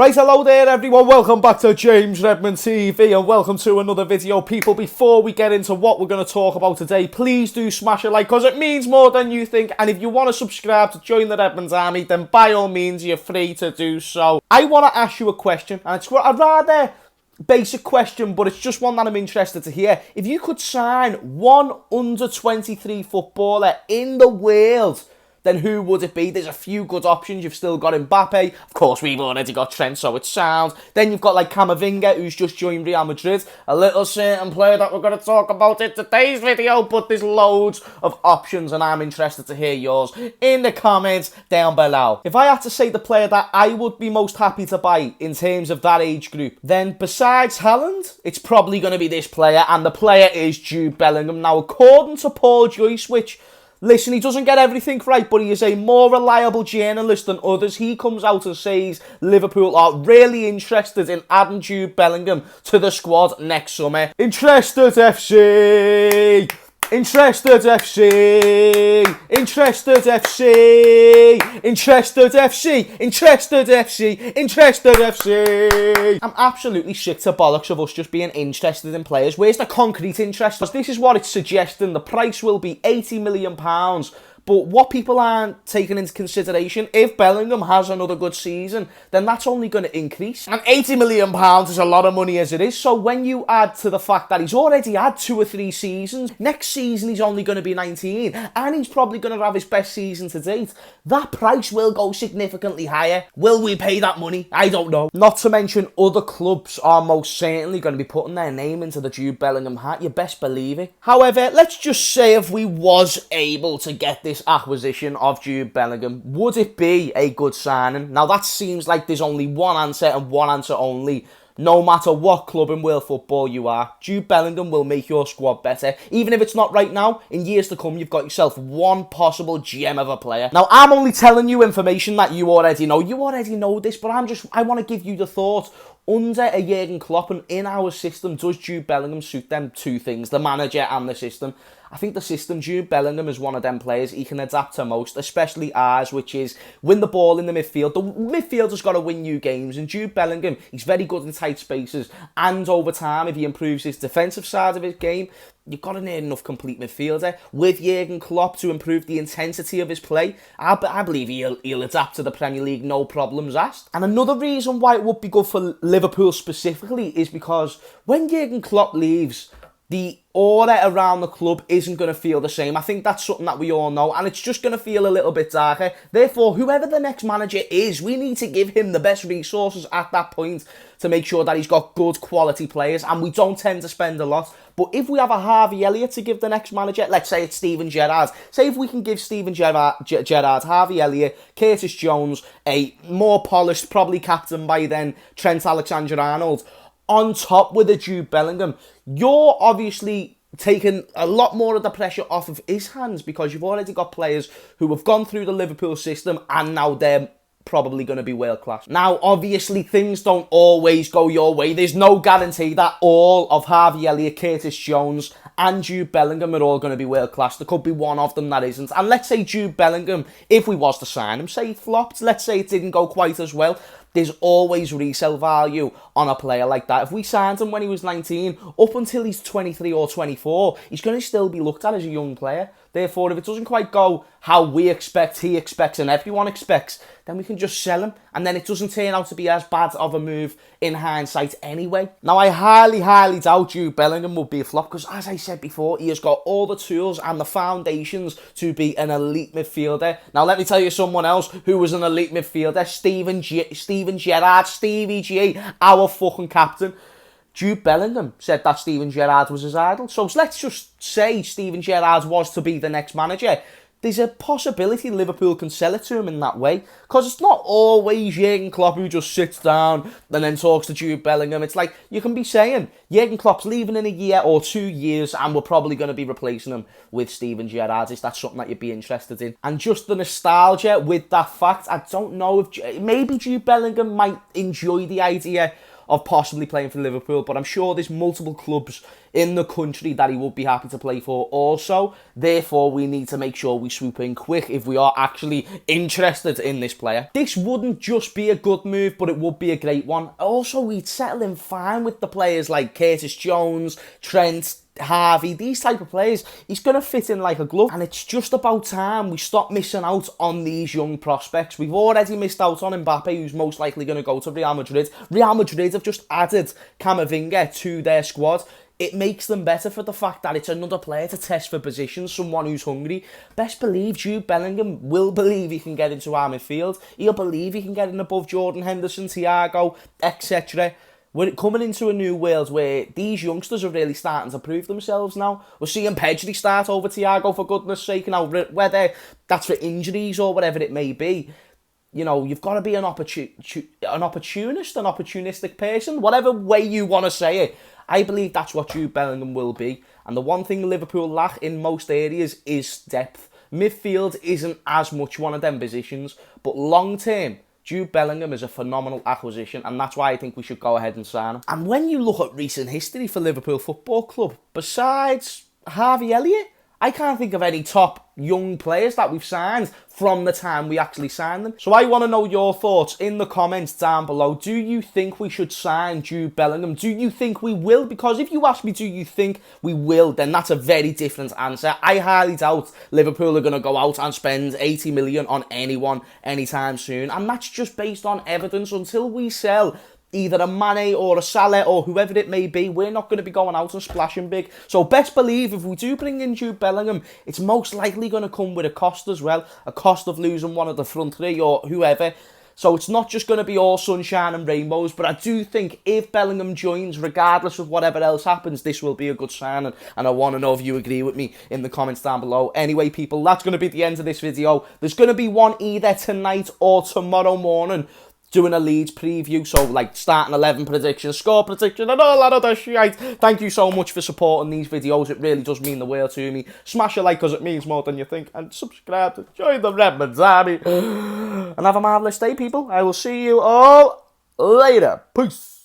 Right, hello there everyone, welcome back to James Redmond TV and welcome to another video. People, before we get into what we're going to talk about today, please do smash a like because it means more than you think, and if you want to subscribe to join the Redmond army, then by all means you're free to do so. I want to ask you a question, and it's a rather basic question, but it's just one that I'm interested to hear. If you could sign one under-23 footballer in the world, then who would it be? There's a few good options. You've still got Mbappe. Of course, we've already got Trent, so it's sound. Then you've got like Camavinga, who's just joined Real Madrid. A little certain player that we're going to talk about in today's video, but there's loads of options, and I'm interested to hear yours in the comments down below. If I had to say the player that I would be most happy to buy in terms of that age group, then besides Haaland, it's probably going to be this player, and the player is Jude Bellingham. Now, according to Paul Joyce, listen, he doesn't get everything right, but he is a more reliable journalist than others. He comes out and says Liverpool are really interested in adding Jude Bellingham to the squad next summer. Interested FC! Interested FC! Interested FC! Interested FC! Interested FC! Interested FC! I'm absolutely sick to bollocks of us just being interested in players. Where's the concrete interest? Because this is what it's suggesting. The price will be £80 million. But what people aren't taking into consideration, if Bellingham has another good season, then that's only going to increase. And £80 million is a lot of money as it is. So when you add to the fact that he's already had 2 or 3 seasons, next season he's only going to be 19, and he's probably going to have his best season to date, that price will go significantly higher. Will we pay that money? I don't know. Not to mention other clubs are most certainly going to be putting their name into the Jude Bellingham hat. You best believe it. However, let's just say if we was able to get this acquisition of Jude Bellingham, would it be a good signing? Now that seems like there's only one answer and one answer only. No matter what club in world football you are, Jude Bellingham will make your squad better. Even if it's not right now, in years to come, you've got yourself one possible gem of a player. Now, I'm only telling you information that you already know. You already know this, but I want to give you the thought. Under a Jurgen Klopp and in our system, does Jude Bellingham suit them two things, the manager and the system? I think the system, Jude Bellingham is one of them players he can adapt to most, especially ours, which is win the ball in the midfield. The midfielder's got to win you games, and Jude Bellingham, he's very good in tight spaces, and over time, if he improves his defensive side of his game, you've got to need enough complete midfielder. With Jurgen Klopp to improve the intensity of his play, I believe he'll adapt to the Premier League, no problems asked. And another reason why it would be good for Liverpool specifically is because when Jurgen Klopp leaves, the aura around the club isn't going to feel the same. I think that's something that we all know, and it's just going to feel a little bit darker. Therefore, whoever the next manager is, we need to give him the best resources at that point to make sure that he's got good quality players, and we don't tend to spend a lot. But if we have a Harvey Elliott to give the next manager, let's say it's Steven Gerrard, say if we can give Steven Gerrard, Harvey Elliott, Curtis Jones, a more polished, probably captain by then, Trent Alexander-Arnold, on top with a Jude Bellingham, you're obviously taking a lot more of the pressure off of his hands because you've already got players who have gone through the Liverpool system and now they're probably going to be world class. Now, obviously, things don't always go your way. There's no guarantee that all of Harvey Elliott, Curtis Jones and Jude Bellingham are all going to be world class. There could be one of them that isn't. And let's say Jude Bellingham, if we was to sign him, say he flopped, let's say it didn't go quite as well, there's always resale value on a player like that. If we signed him when he was 19, up until he's 23 or 24, he's going to still be looked at as a young player. Therefore, if it doesn't quite go how we expect, he expects, and everyone expects, then we can just sell him. And then it doesn't turn out to be as bad of a move in hindsight anyway. Now, I highly doubt Jude Bellingham will be a flop because, as I said before, he has got all the tools and the foundations to be an elite midfielder. Now, let me tell you someone else who was an elite midfielder, Steven Gerrard, Stevie G, our fucking captain. Jude Bellingham said that Steven Gerrard was his idol. So let's just say Steven Gerrard was to be the next manager. There's a possibility Liverpool can sell it to him in that way. Because it's not always Jurgen Klopp who just sits down and then talks to Jude Bellingham. It's like you can be saying, Jurgen Klopp's leaving in a year or 2 years and we're probably going to be replacing him with Steven Gerrard. Is that something that you'd be interested in? And just the nostalgia with that fact, I don't know if maybe Jude Bellingham might enjoy the idea of possibly playing for Liverpool, but I'm sure there's multiple clubs in the country that he would be happy to play for also. Therefore, we need to make sure we swoop in quick if we are actually interested in this player. This wouldn't just be a good move, but it would be a great one. Also, we'd settle in fine with the players like Curtis Jones, Trent, Harvey, these type of players. He's going to fit in like a glove, and it's just about time we stop missing out on these young prospects. We've already missed out on Mbappe, who's most likely going to go to Real Madrid. Real Madrid have just added Camavinga to their squad. It makes them better for the fact that it's another player to test for positions, someone who's hungry. Best believe Jude Bellingham will believe he can get into our midfield. He'll believe he can get in above Jordan Henderson, Thiago, etc. We're coming into a new world where these youngsters are really starting to prove themselves now. We're seeing Pedri start over Thiago, for goodness sake, now, whether that's for injuries or whatever it may be. You know, you've got to be an opportunistic person, whatever way you want to say it. I believe that's what Jude Bellingham will be. And the one thing Liverpool lack in most areas is depth. Midfield isn't as much one of them positions, but long term, Jude Bellingham is a phenomenal acquisition, and that's why I think we should go ahead and sign him. And when you look at recent history for Liverpool Football Club, besides Harvey Elliott, I can't think of any top young players that we've signed from the time we actually signed them. So I want to know your thoughts in the comments down below. Do you think we should sign Jude Bellingham? Do you think we will? Because if you ask me, do you think we will, then that's a very different answer. I highly doubt Liverpool are going to go out and spend 80 million on anyone anytime soon. And that's just based on evidence. Until we sell either a Mane or a Salah or whoever it may be, we're not going to be going out and splashing big. So best believe if we do bring in Jude Bellingham, it's most likely going to come with a cost as well. A cost of losing one of the front three or whoever. So it's not just going to be all sunshine and rainbows, but I do think if Bellingham joins, regardless of whatever else happens, this will be a good signing. And I want to know if you agree with me in the comments down below. Anyway, people, that's going to be the end of this video. There's going to be one either tonight or tomorrow morning, doing a Leeds preview, so like starting 11 predictions, score prediction, and all that other shit. Thank you so much for supporting these videos. It really does mean the world to me. Smash a like because it means more than you think, and subscribe to join the Redmond army. And have a marvellous day, people. I will see you all later. Peace.